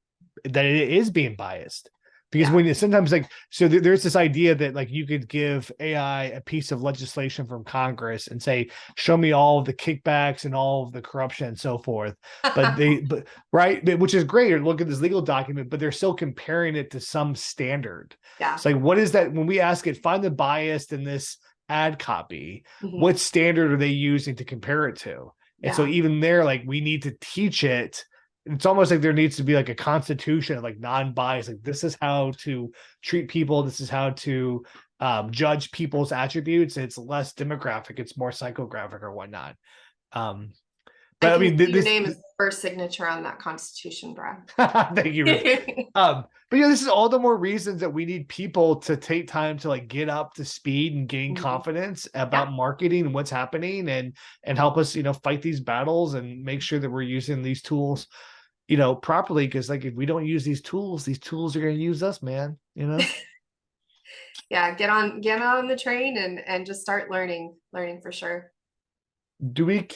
that it is being biased. Because when sometimes, like, so there's this idea that, like, you could give AI a piece of legislation from Congress and say, show me all of the kickbacks and all of the corruption and so forth. But right, which is great. Or look at this legal document, but they're still comparing it to some standard. Yeah. It's like, what is that? When we ask it, find the bias in this ad copy, what standard are they using to compare it to? And so even there, like, we need to teach it. It's almost like there needs to be like a constitution of, like, non-bias. Like, this is how to treat people. This is how to judge people's attributes. It's less demographic. It's more psychographic or whatnot. But I mean, your name is the first signature on that constitution, Brad. Thank you. But this is all the more reasons that we need people to take time to, like, get up to speed and gain confidence about marketing and what's happening, and help us, fight these battles and make sure that we're using these tools, properly. Because, like, if we don't use these tools are going to use us, man. Yeah, get on the train and just start learning for sure. Do we?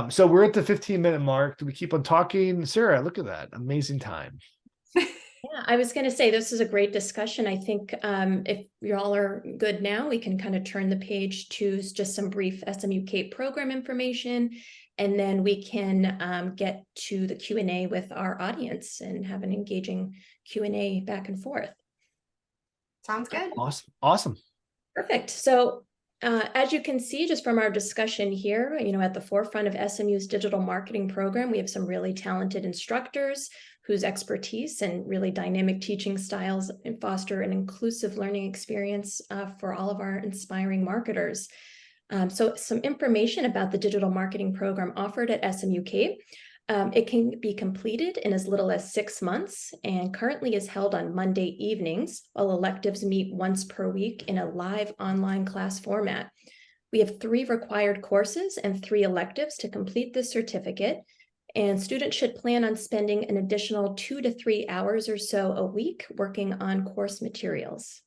So we're at the 15-minute mark. Do we keep on talking, Sarah? Look at that, amazing time. Yeah, I was going to say, this is a great discussion. I think if y'all are good now, we can kind of turn the page to just some brief SMU CAPE program information, and then we can get to the Q&A with our audience and have an engaging Q&A back and forth. Sounds good. Awesome. Perfect. So as you can see, just from our discussion here, at the forefront of SMU's digital marketing program, we have some really talented instructors whose expertise and really dynamic teaching styles and foster an inclusive learning experience for all of our inspiring marketers. So some information about the digital marketing program offered at SMU CAPE. It can be completed in as little as 6 months and currently is held on Monday evenings, while electives meet once per week in a live online class format. We have 3 required courses and 3 electives to complete this certificate, and students should plan on spending an additional 2 to 3 hours or so a week working on course materials.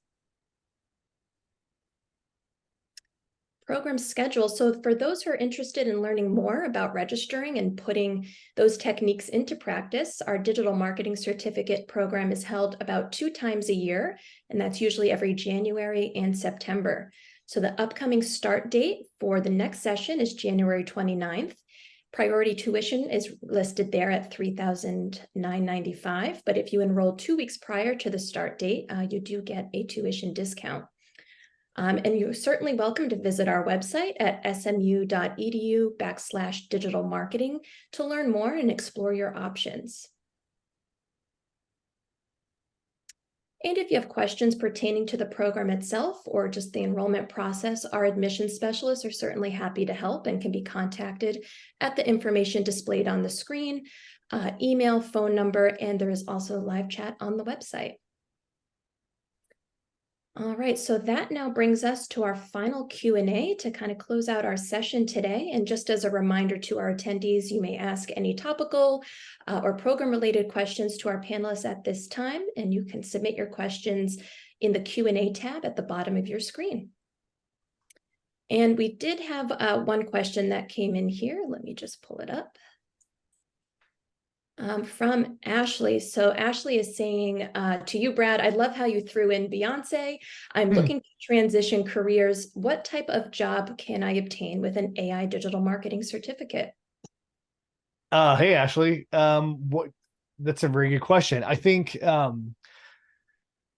Program schedule. So for those who are interested in learning more about registering and putting those techniques into practice, our digital marketing certificate program is held about 2 times a year, and that's usually every January and September. So the upcoming start date for the next session is January 29th. Priority tuition is listed there at $3,995, but if you enroll 2 weeks prior to the start date, you do get a tuition discount. And you're certainly welcome to visit our website at smu.edu/digital marketing to learn more and explore your options. And if you have questions pertaining to the program itself or just the enrollment process, our admissions specialists are certainly happy to help and can be contacted at the information displayed on the screen, email, phone number, and there is also live chat on the website. All right, so that now brings us to our final Q&A to kind of close out our session today. And just as a reminder to our attendees, you may ask any topical or program-related questions to our panelists at this time, and you can submit your questions in the Q&A tab at the bottom of your screen. And we did have one question that came in here. Let me just pull it up. From Ashley. So Ashley is saying to you, Brad, I love how you threw in Beyonce. I'm looking to transition careers. What type of job can I obtain with an AI digital marketing certificate? Hey, Ashley. That's a very good question. I think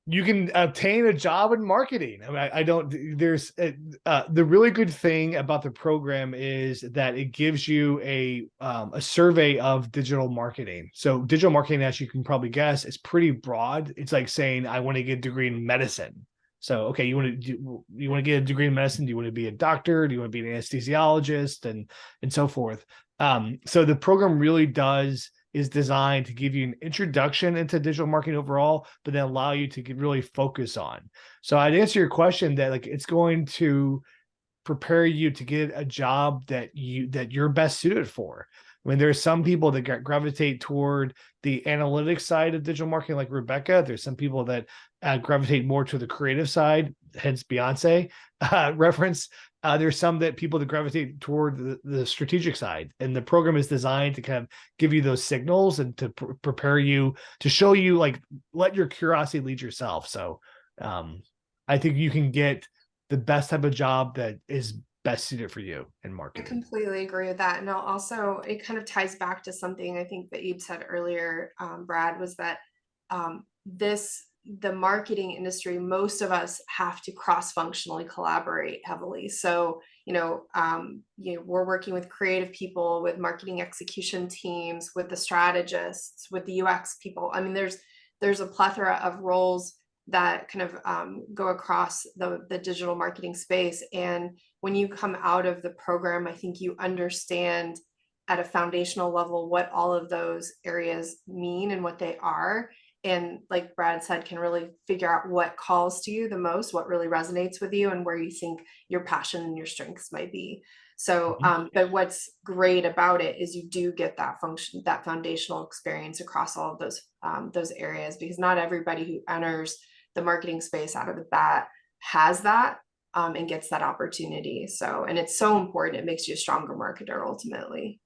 you can obtain a job in marketing. I mean, there's the really good thing about the program is that it gives you a survey of digital marketing. So digital marketing, as you can probably guess, is pretty broad. It's like saying, I want to get a degree in medicine. So, okay, you want to get a degree in medicine? Do you want to be a doctor? Do you want to be an anesthesiologist and so forth? So the program really is designed to give you an introduction into digital marketing overall, but then allow you to really focus on. So I'd answer your question that like it's going to prepare you to get a job that you're best suited for. I mean, there's some people that gravitate toward the analytics side of digital marketing, like Rebecca. There's some people that gravitate more to the creative side, hence Beyonce reference. There's some people that gravitate toward the strategic side, and the program is designed to kind of give you those signals and to prepare you, to show you, like, let your curiosity lead yourself. So I think you can get the best type of job that is best suited for you in I marketing. completely agree with that. And also, it kind of ties back to something I think that you'd said earlier, Brad, was that the marketing industry, most of us have to cross-functionally collaborate heavily. So, we're working with creative people, with marketing execution teams, with the strategists, with the UX people. I mean, there's a plethora of roles that kind of go across the digital marketing space. And when you come out of the program, I think you understand at a foundational level what all of those areas mean and what they are. And like Brad said, can really figure out what calls to you the most, what really resonates with you, and where you think your passion and your strengths might be. So, but what's great about it is you do get that foundational experience across all of those areas, because not everybody who enters the marketing space out of the bat has that and gets that opportunity. So, and it's so important. It makes you a stronger marketer ultimately.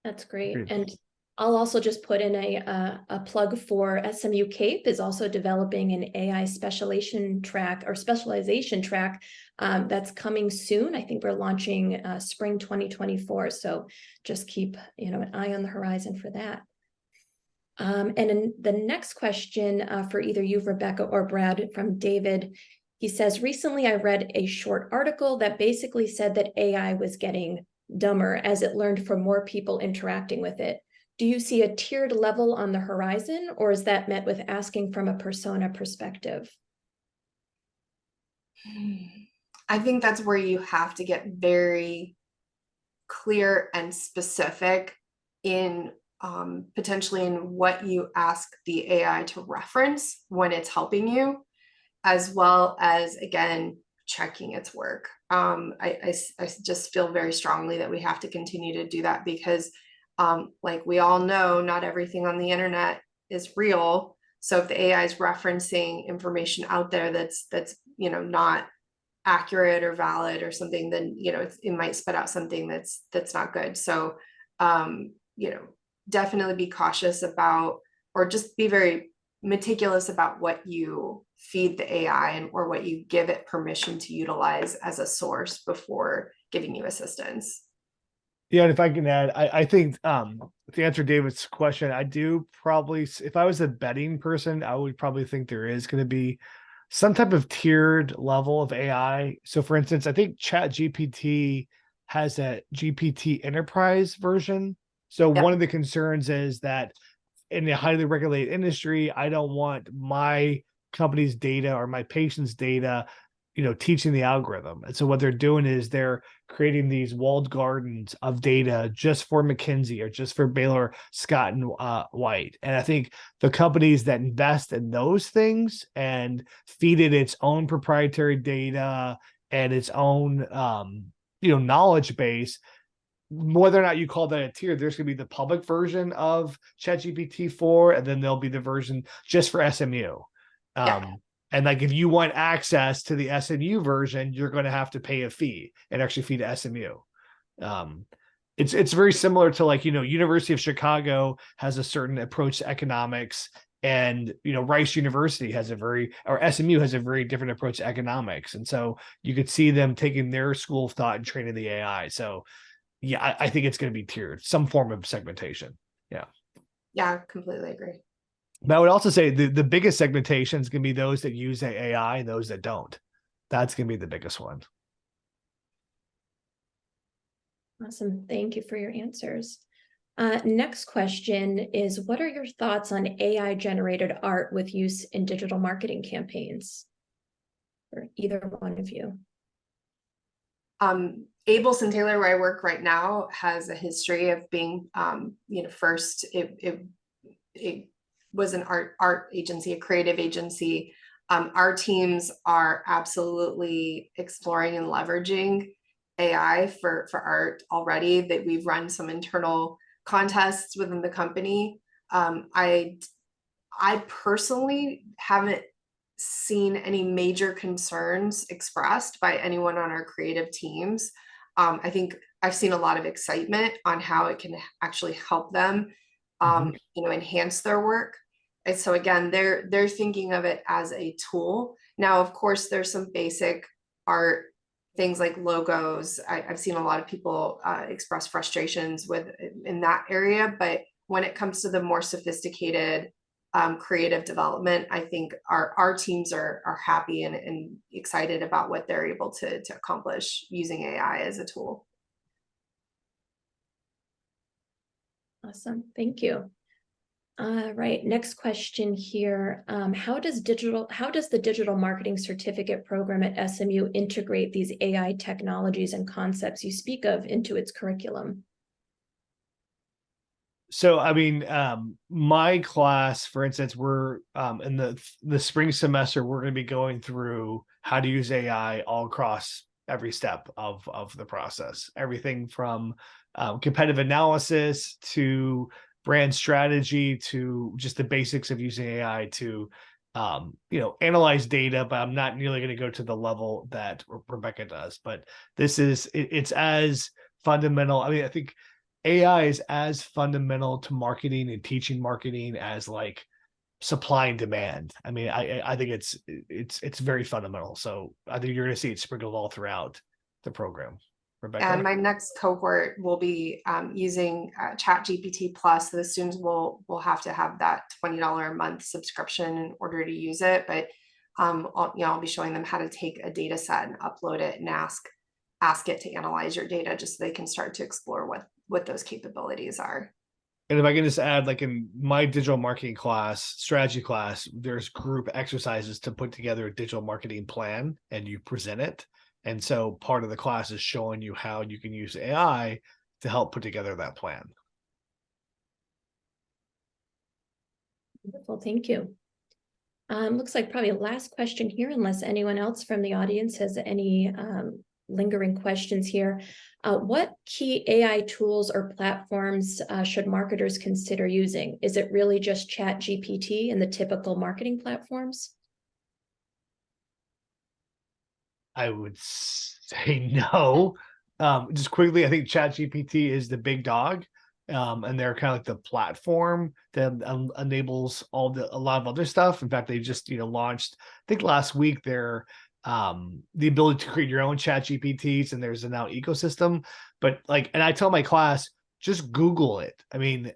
That's great. And I'll also just put in a plug for SMU CAPE is also developing an AI specialization track that's coming soon. I think we're launching spring 2024. So just keep an eye on the horizon for that. And in the next question for either you, Rebecca, or Brad, from David, he says, recently I read a short article that basically said that AI was getting dumber as it learned from more people interacting with it. Do you see a tiered level on the horizon, or is that met with asking from a persona perspective? I think that's where you have to get very clear and specific in potentially in what you ask the AI to reference when it's helping you, as well as, again, checking its work. I just feel very strongly that we have to continue to do that because, like we all know, not everything on the internet is real. So if the AI is referencing information out there that's not accurate or valid or something, then it might spit out something that's not good. So definitely be cautious about, or just be very meticulous about what you feed the AI and or what you give it permission to utilize as a source before giving you assistance. Yeah, and if I can add, I think to answer David's question, I do probably, if I was a betting person, I would probably think there is going to be some type of tiered level of AI. So for instance, I think Chat GPT has a GPT Enterprise version. So Yep. one of the concerns is that in a highly regulated industry, I don't want my company's data or my patient's data, teaching the algorithm. And so what they're doing is they're creating these walled gardens of data just for McKinsey or just for Baylor Scott and White. And I think the companies that invest in those things and feed it its own proprietary data and its own knowledge base, whether or not you call that a tier, there's going to be the public version of ChatGPT 4, and then there'll be the version just for SMU. And like, if you want access to the SMU version, you're going to have to pay a fee and actually feed to SMU. It's very similar to like, University of Chicago has a certain approach to economics, and Rice University has or SMU has a very different approach to economics. And so you could see them taking their school of thought and training the AI. So yeah, I think it's going to be tiered, some form of segmentation. Yeah, completely agree. But I would also say the biggest segmentation is going to be those that use AI and those that don't. That's going to be the biggest one. Awesome. Thank you for your answers. Next question is, what are your thoughts on AI-generated art with use in digital marketing campaigns? For either one of you. Abels and Taylor, where I work right now, has a history of being, first it was an art agency, a creative agency. Our teams are absolutely exploring and leveraging AI for art already. That we've run some internal contests within the company. I personally haven't seen any major concerns expressed by anyone on our creative teams. I think I've seen a lot of excitement on how it can actually help them, enhance their work. And so again, they're thinking of it as a tool. Now, of course, there's some basic art things like logos. I've seen a lot of people express frustrations in that area, but when it comes to the more sophisticated creative development, I think our teams are happy and excited about what they're able to accomplish using AI as a tool. Awesome, thank you. Right, next question here. How does the digital marketing certificate program at SMU integrate these AI technologies and concepts you speak of into its curriculum? So, I mean, my class, for instance, we're in the spring semester, we're going to be going through how to use AI all across every step of the process. Everything from competitive analysis to brand strategy to just the basics of using AI to analyze data, but I'm not nearly going to go to the level that Rebecca does. But it's as fundamental. I mean, I think AI is as fundamental to marketing and teaching marketing as like supply and demand. I mean, I think it's very fundamental. So I think you're going to see it sprinkled all throughout the program. Rebecca? And my next cohort will be using Chat GPT Plus. So the students will have to have that $20 a month subscription in order to use it. But I'll be showing them how to take a data set and upload it and ask it to analyze your data, just so they can start to explore what those capabilities are. And if I can just add, like in my digital marketing class, strategy class, there's group exercises to put together a digital marketing plan and you present it. And so part of the class is showing you how you can use AI to help put together that plan. Wonderful, thank you. Looks like probably a last question here, unless anyone else from the audience has any lingering questions here. What key AI tools or platforms should marketers consider using? Is it really just ChatGPT and the typical marketing platforms? I would say no. Just quickly, I think ChatGPT is the big dog. And they're kind of like the platform that enables a lot of other stuff. In fact, they just launched, I think last week, their the ability to create your own chat GPTs, and there's a now ecosystem. But and I tell my class, just Google it. I mean,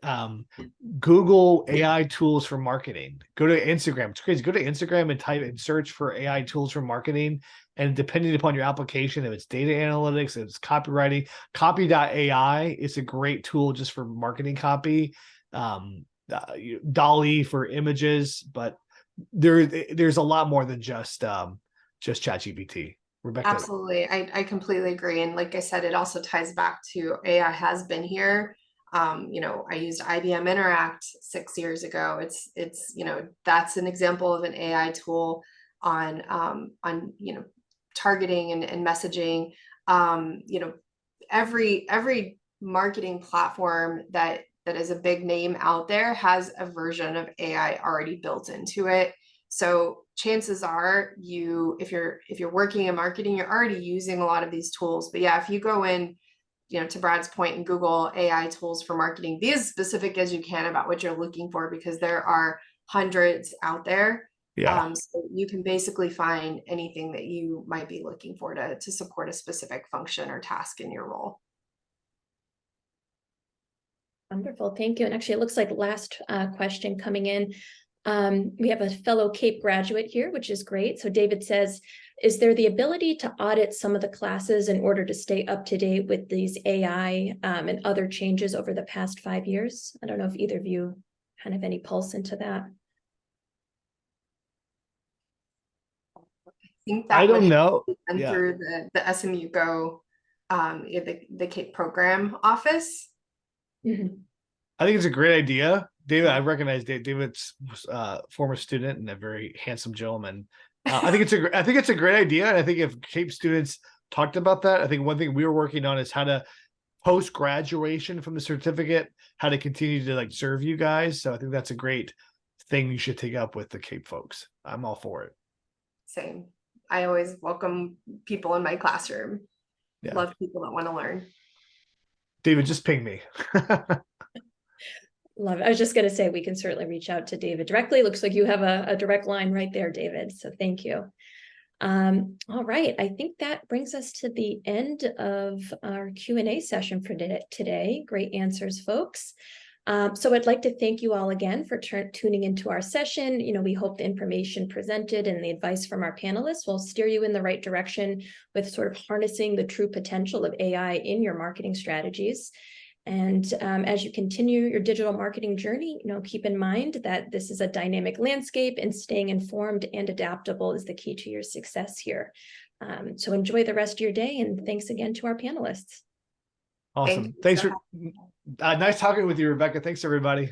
Google AI tools for marketing. Go to Instagram. It's crazy. Go to Instagram and type and search for AI tools for marketing. And depending upon your application, if it's data analytics, if it's copywriting, copy.ai is a great tool just for marketing copy. Dolly for images, but there's a lot more than just ChatGPT. Rebecca. Absolutely. I completely agree. And like I said, it also ties back to AI has been here. I used IBM Interact 6 years ago. It's that's an example of an AI tool on targeting and messaging. Every marketing platform that is a big name out there has a version of AI already built into it. So chances are if you're working in marketing, you're already using a lot of these tools. But yeah, if you go in, to Brad's point, and Google AI tools for marketing, be as specific as you can about what you're looking for, because there are hundreds out there. Yeah. So you can basically find anything that you might be looking for to support a specific function or task in your role. Wonderful, thank you. And actually, it looks like last question coming in. We have a fellow CAPE graduate here, which is great. So David says, is there the ability to audit some of the classes in order to stay up to date with these AI and other changes over the past 5 years? I don't know if either of you kind of any pulse into that. I don't know. Through the SMU Go, the CAPE program office. Mm-hmm. I think it's a great idea. David, I recognize David's former student and a very handsome gentleman. I think it's a great idea. And I think if CAPE students talked about that, I think one thing we were working on is how to post graduation from the certificate, how to continue to serve you guys. So I think that's a great thing you should take up with the CAPE folks. I'm all for it. Same. I always welcome people in my classroom. Yeah. Love people that want to learn. David, just ping me. Love it. I was just going to say, we can certainly reach out to David directly. Looks like you have a direct line right there, David. So thank you. All right. I think that brings us to the end of our Q&A session for today. Great answers, folks. So I'd like to thank you all again for tuning into our session. We hope the information presented and the advice from our panelists will steer you in the right direction with sort of harnessing the true potential of AI in your marketing strategies. And as you continue your digital marketing journey, keep in mind that this is a dynamic landscape, and staying informed and adaptable is the key to your success here. So enjoy the rest of your day, and thanks again to our panelists. Awesome. Thanks for nice talking with you, Rebecca. Thanks, everybody.